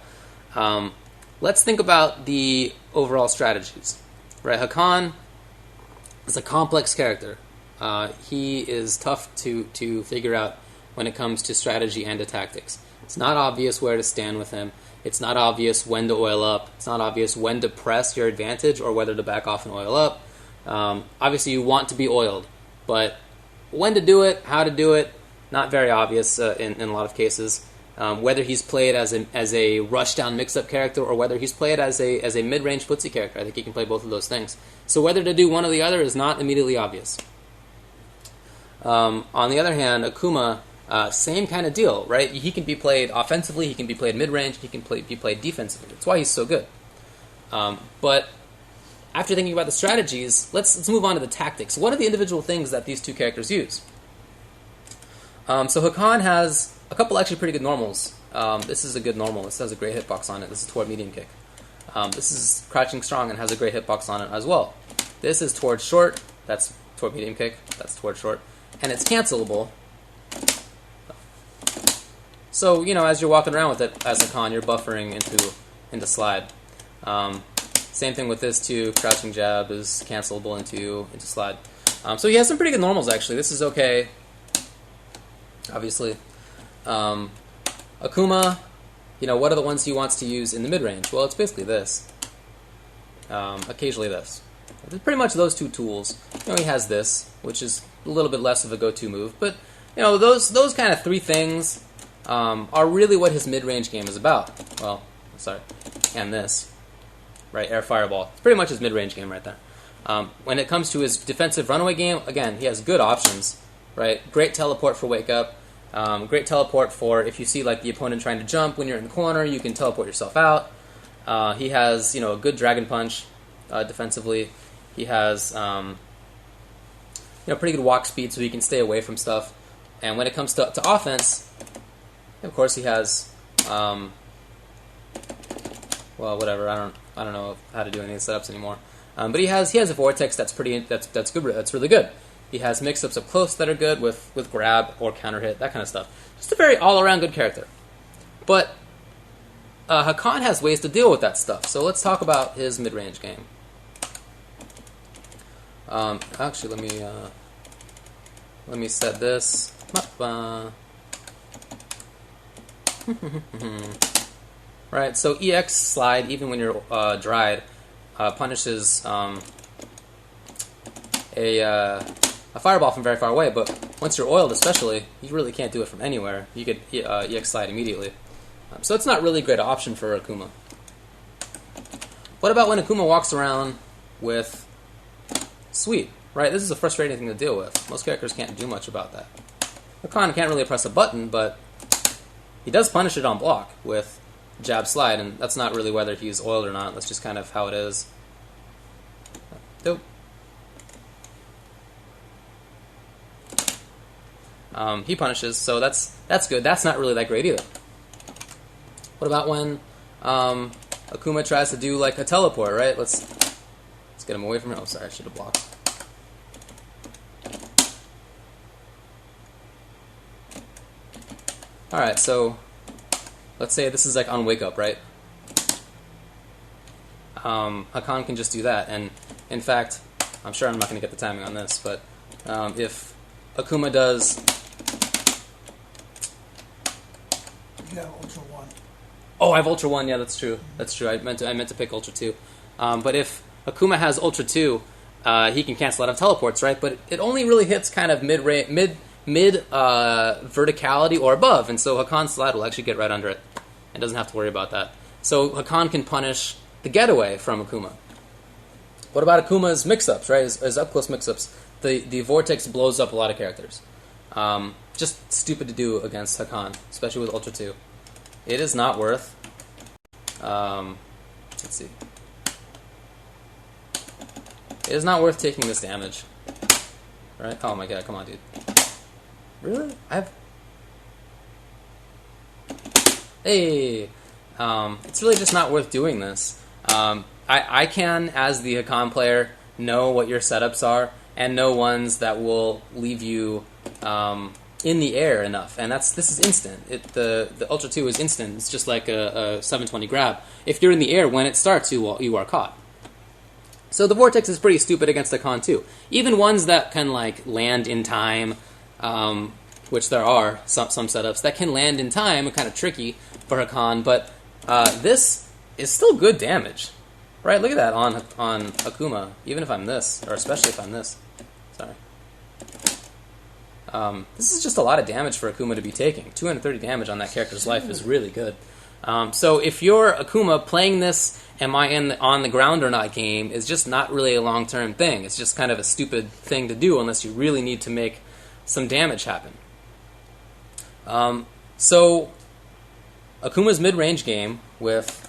let's think about the overall strategies. Right, Hakan is a complex character. He is tough to figure out when it comes to strategy and to tactics. It's not obvious where to stand with him. It's not obvious when to oil up. It's not obvious when to press your advantage or whether to back off and oil up. Obviously, you want to be oiled, but when to do it, how to do it, not very obvious in a lot of cases. Whether he's played as a rush-down mix-up character or whether he's played as a mid-range footsie character. I think he can play both of those things. So whether to do one or the other is not immediately obvious. On the other hand, Akuma, same kind of deal, right? He can be played offensively, he can be played mid-range, he can be played defensively. That's why he's so good. But after thinking about the strategies, let's move on to the tactics. What are the individual things that these two characters use? So Hakan has a couple actually pretty good normals. This is a good normal. This has a great hitbox on it. This is toward medium kick. This is crouching strong and has a great hitbox on it as well. This is toward short. That's toward medium kick. That's toward short. And it's cancelable. So, as you're walking around with it as Hakan, you're buffering into slide. Same thing with this too. Crouching jab is cancelable into slide. So he has some pretty good normals actually. This is okay. Obviously. Akuma, what are the ones he wants to use in the mid-range? Well, it's basically this. Occasionally this. It's pretty much those two tools. He has this, which is a little bit less of a go-to move. But, those kind of three things are really what his mid-range game is about. Well, sorry. And this. Right, air fireball. It's pretty much his mid-range game right there. When it comes to his defensive runaway game, again, he has good options. Right, great teleport for wake up. Great teleport for if you see like the opponent trying to jump when you're in the corner, you can teleport yourself out. He has a good dragon punch defensively. He has pretty good walk speed, so he can stay away from stuff. And when it comes to offense, of course he has whatever. I don't know how to do any of the setups anymore. But he has a vortex that's good. That's really good. He has mix-ups up close that are good with grab or counter hit, that kind of stuff. Just a very all-around good character. But Hakan has ways to deal with that stuff. So let's talk about his mid-range game. Actually, let me set this up. right? So EX slide, even when you're dried, punishes a fireball from very far away, but once you're oiled especially, you really can't do it from anywhere. You could EX slide immediately. So it's not really a great option for Akuma. What about when Akuma walks around with Sweep, right? This is a frustrating thing to deal with. Most characters can't do much about that. Hakan can't really press a button, but he does punish it on block with jab slide, and that's not really whether he's oiled or not. That's just kind of how it is. Dope. He punishes, so that's good. That's not really that great either. What about when Akuma tries to do like a teleport, right? Let's get him away from here. Oh, sorry, I should have blocked. All right, so let's say this is like on wake up, right? Hakan can just do that, and in fact, I'm sure I'm not going to get the timing on this, but if Akuma does, you have Ultra 1. oh, I have Ultra 1. Yeah, that's true. That's true. I meant to pick Ultra 2. But if Akuma has Ultra 2, he can cancel out of teleports, right? But it only really hits kind of mid verticality or above, and so Hakan's slide will actually get right under it and doesn't have to worry about that. So Hakan can punish the getaway from Akuma. What about Akuma's mix-ups, right? His up-close mix-ups. The Vortex blows up a lot of characters. Just stupid to do against Hakan, especially with Ultra 2. It is not worth... let's see. It is not worth taking this damage. Right? Oh my god, come on, dude. Really? Hey! It's really just not worth doing this. I can, as the Hakan player, know what your setups are, and know ones that will leave you in the air enough. And this is instant. The Ultra 2 is instant. It's just like a 720 grab. If you're in the air, when it starts, you are caught. So the Vortex is pretty stupid against Hakan too. Even ones that can like land in time, which there are some setups that can land in time, are kind of tricky for Hakan, but this is still good damage. Right, look at that on Akuma, even if I'm this, or especially if I'm this. Sorry. This is just a lot of damage for Akuma to be taking. 230 damage on that character's life is really good. So if you're Akuma, playing this am I on the ground or not game is just not really a long-term thing. It's just kind of a stupid thing to do unless you really need to make some damage happen. So Akuma's mid-range game with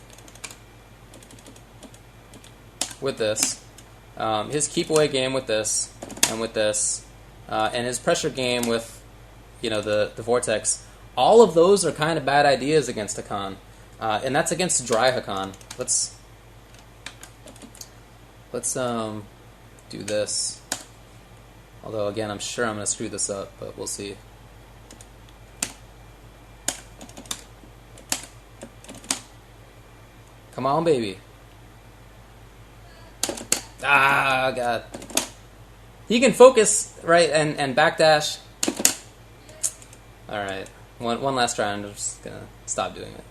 this, his keep away game with this, and with this, and his pressure game with, the Vortex, all of those are kind of bad ideas against Hakan, and that's against dry Hakan. Let's do this. Although again, I'm sure I'm going to screw this up, but we'll see. Come on, baby. Ah, God. He can focus, right, and backdash. Alright. One last try, and I'm just going to stop doing it.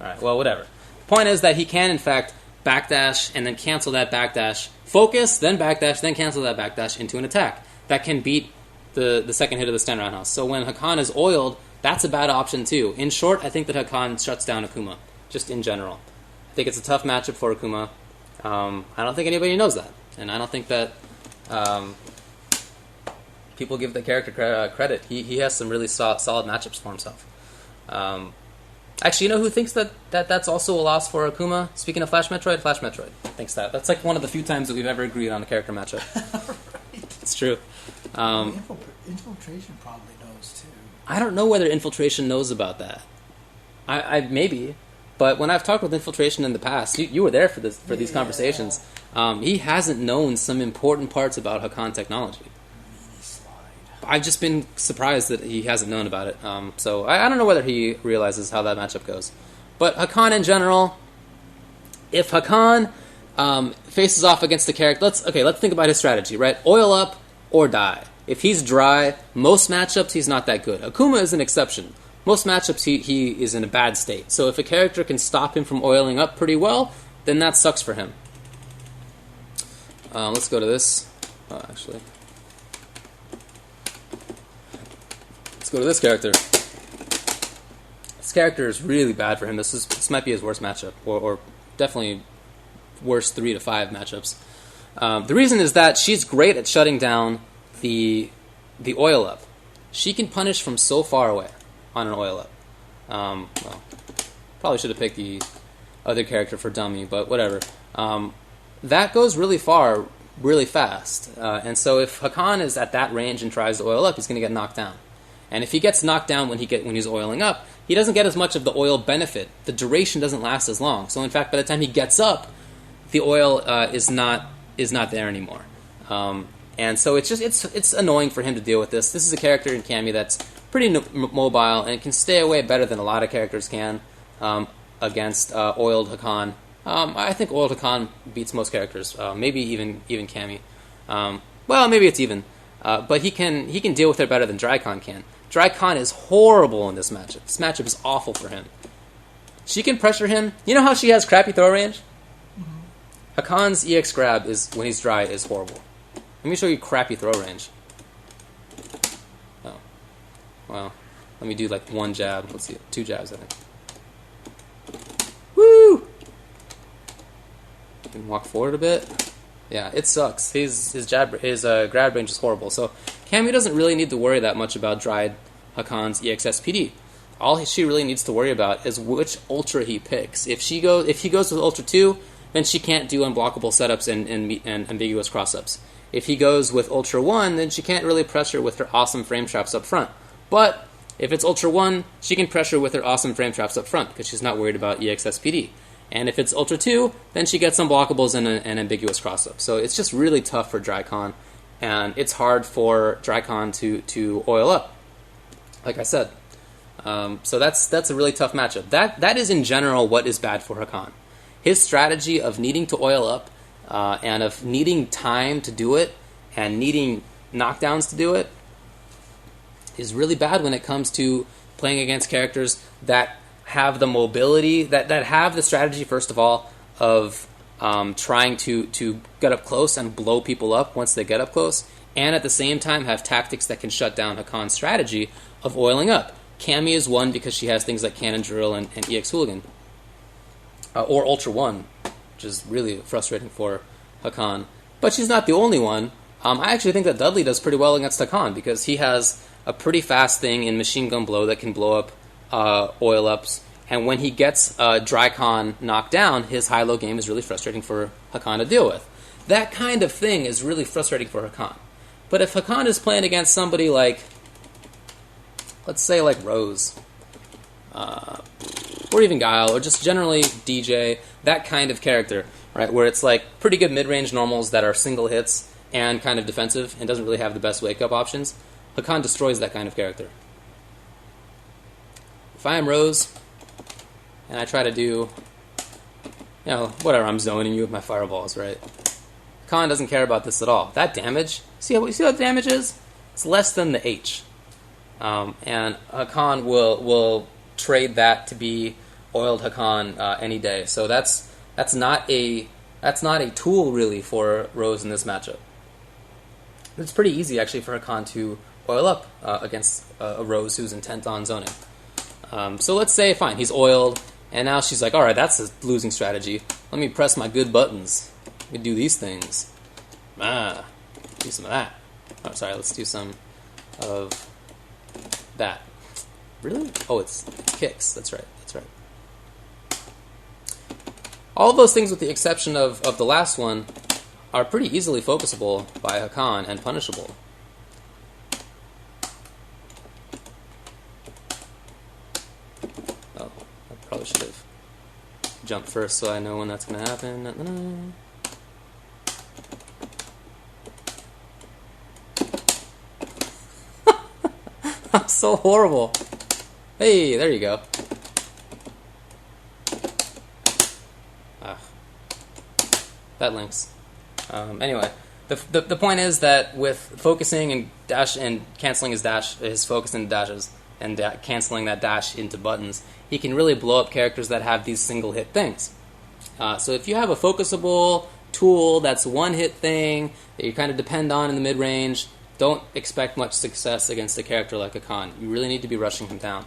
Alright, well, whatever. The point is that he can, in fact, backdash and then cancel that backdash. Focus, then backdash, then cancel that backdash into an attack. That can beat the second hit of the stand roundhouse. So when Hakan is oiled, that's a bad option too. In short, I think that Hakan shuts down Akuma, just in general. I think it's a tough matchup for Akuma. I don't think anybody knows that. And I don't think that people give the character credit. He has some really solid matchups for himself. Actually, you know who thinks that's also a loss for Akuma? Speaking of Flash Metroid thinks that. That's like one of the few times that we've ever agreed on a character matchup. Right. It's true. Infiltration probably knows too. I don't know whether Infiltration knows about that. I maybe, but when I've talked with Infiltration in the past, you were there for these conversations. He hasn't known some important parts about Hakan technology. I've just been surprised that he hasn't known about it. So I don't know whether he realizes how that matchup goes. But Hakan in general, if Hakan faces off against the character, let's think about his strategy, right? Oil up or die. If he's dry, most matchups he's not that good. Akuma is an exception. most matchups he is in a bad state. So if a character can stop him from oiling up pretty well, then that sucks for him. Let's go to this. Actually, let's go to this character. This character is really bad for him. This might be his worst matchup, or definitely worst 3 to 5 matchups. The reason is that she's great at shutting down the oil up. She can punish from so far away on an oil up. Well, probably should have picked the other character for dummy, but whatever. That goes really far, really fast. And so if Hakan is at that range and tries to oil up, he's going to get knocked down. And if he gets knocked down when he's oiling up, he doesn't get as much of the oil benefit. The duration doesn't last as long. So in fact, by the time he gets up, the oil is not there anymore. And so it's annoying for him to deal with this. This is a character in Cammy that's pretty mobile and can stay away better than a lot of characters can against oiled Hakan. I think oiled Hakan beats most characters, maybe even Cammy. Well, maybe it's even, but he can deal with it better than Drycon can. Drycon is horrible in this matchup. This matchup is awful for him. She can pressure him. You know how she has crappy throw range? Mm-hmm. Hakan's EX grab is when he's dry is horrible. Let me show you crappy throw range. Oh, well, let me do like one jab. Let's see, 2 jabs I think. Woo! Can walk forward a bit. Yeah, it sucks. His grab range is horrible. So Cammy doesn't really need to worry that much about dried Hakan's EXSPD. All she really needs to worry about is which ultra he picks. If he goes with Ultra 2, then she can't do unblockable setups and ambiguous cross-ups. If he goes with Ultra 1, then she can't really pressure with her awesome frame traps up front. But if it's Ultra 1, she can pressure with her awesome frame traps up front because she's not worried about EXSPD. And if it's Ultra 2, then she gets unblockables and an ambiguous cross-up. So it's just really tough for Drycon, and it's hard for Drycon to oil up, like I said. So that's a really tough matchup. That is in general what is bad for Hakan. His strategy of needing to oil up and of needing time to do it and needing knockdowns to do it is really bad when it comes to playing against characters that have the mobility, that have the strategy, first of all, of trying to get up close and blow people up once they get up close, and at the same time have tactics that can shut down Hakan's strategy of oiling up. Cammy is one because she has things like Cannon Drill and EX Hooligan. Or Ultra 1, which is really frustrating for Hakan. But she's not the only one. I actually think that Dudley does pretty well against Hakan because he has a pretty fast thing in Machine Gun Blow that can blow up oil ups, and when he gets Drycon knocked down, his high-low game is really frustrating for Hakan to deal with. That kind of thing is really frustrating for Hakan. But if Hakan is playing against somebody like, let's say like Rose, or even Guile, or just generally DJ, that kind of character, right, where it's like pretty good mid-range normals that are single hits and kind of defensive and doesn't really have the best wake-up options, Hakan destroys that kind of character. If I am Rose, and I try to do, whatever, I'm zoning you with my fireballs, right? Khan doesn't care about this at all. That damage, you see what damage is? It's less than the H. And Hakan will trade that to be oiled Hakan any day. So that's not a tool really for Rose in this matchup. It's pretty easy actually for Hakan to oil up against a Rose who's intent on zoning. So let's say, fine, he's oiled, and now she's like, all right, that's a losing strategy. Let me press my good buttons. Let me do these things. Do some of that. Oh, sorry, let's do some of that. Really? Oh, it's kicks. That's right. All of those things, with the exception of the last one, are pretty easily focusable by Hakan and punishable. Probably should have jumped first so I know when that's going to happen. I'm so horrible. Hey, there you go. That links. Anyway, the point is that with focusing and dash and canceling his focus and dashes, and canceling that dash into buttons, he can really blow up characters that have these single hit things. So if you have a focusable tool that's one hit thing that you kind of depend on in the mid range, don't expect much success against a character like Hakan. You really need to be rushing him down.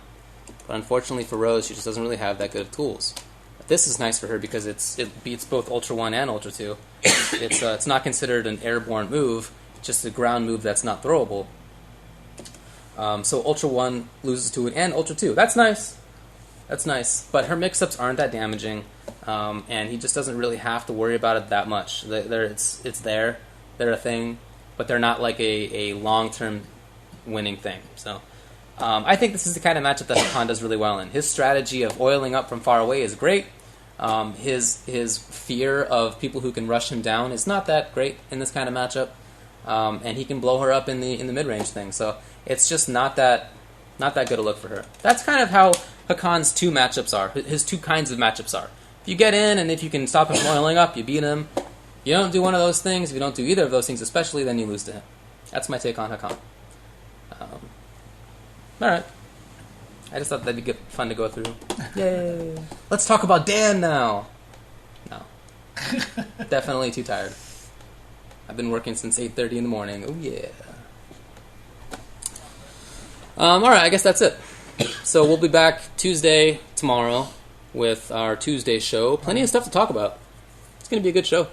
But unfortunately for Rose, she just doesn't really have that good of tools. But this is nice for her because it beats both Ultra 1 and Ultra 2. It's not considered an airborne move, just a ground move that's not throwable. So Ultra 1 loses to it and Ultra 2. That's nice. That's nice. But her mix-ups aren't that damaging, and he just doesn't really have to worry about it that much. It's there. They're a thing, but they're not like a long-term winning thing. So I think this is the kind of matchup that Hakan does really well in. His strategy of oiling up from far away is great. His fear of people who can rush him down is not that great in this kind of matchup, and he can blow her up in the mid-range thing. So it's just not that good a look for her. That's kind of how Hakan's two matchups are. His two kinds of matchups are. If you get in and if you can stop him from oiling up, you beat him. You don't do one of those things. If you don't do either of those things, especially, then you lose to him. That's my take on Hakan. All right. I just thought that'd be fun to go through. Yay! Let's talk about Dan now. No, definitely too tired. I've been working since 8:30 in the morning. Oh yeah. All right. I guess that's it. So we'll be back Tuesday tomorrow with our Tuesday show. Plenty of stuff to talk about. It's going to be a good show,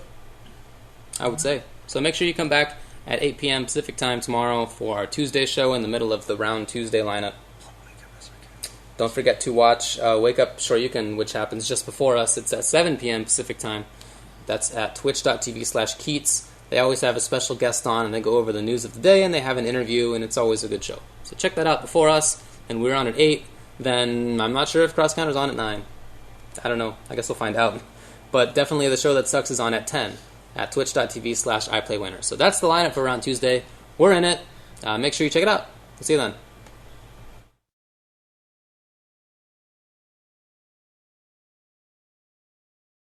I would say. So make sure you come back at 8 p.m. Pacific time tomorrow for our Tuesday show in the middle of the Round Tuesday lineup. Don't forget to watch Wake Up Shoryuken, which happens just before us. It's at 7 p.m. Pacific time. That's at twitch.tv/Keats. They always have a special guest on, and they go over the news of the day, and they have an interview, and it's always a good show. So check that out before us, and we're on at 8. Then I'm not sure if Cross Counter's on at 9. I don't know. I guess we'll find out. But definitely the show that sucks is on at 10 at twitch.tv/iPlayWinner. So that's the lineup for Round Tuesday. We're in it. Make sure you check it out. We'll see you then.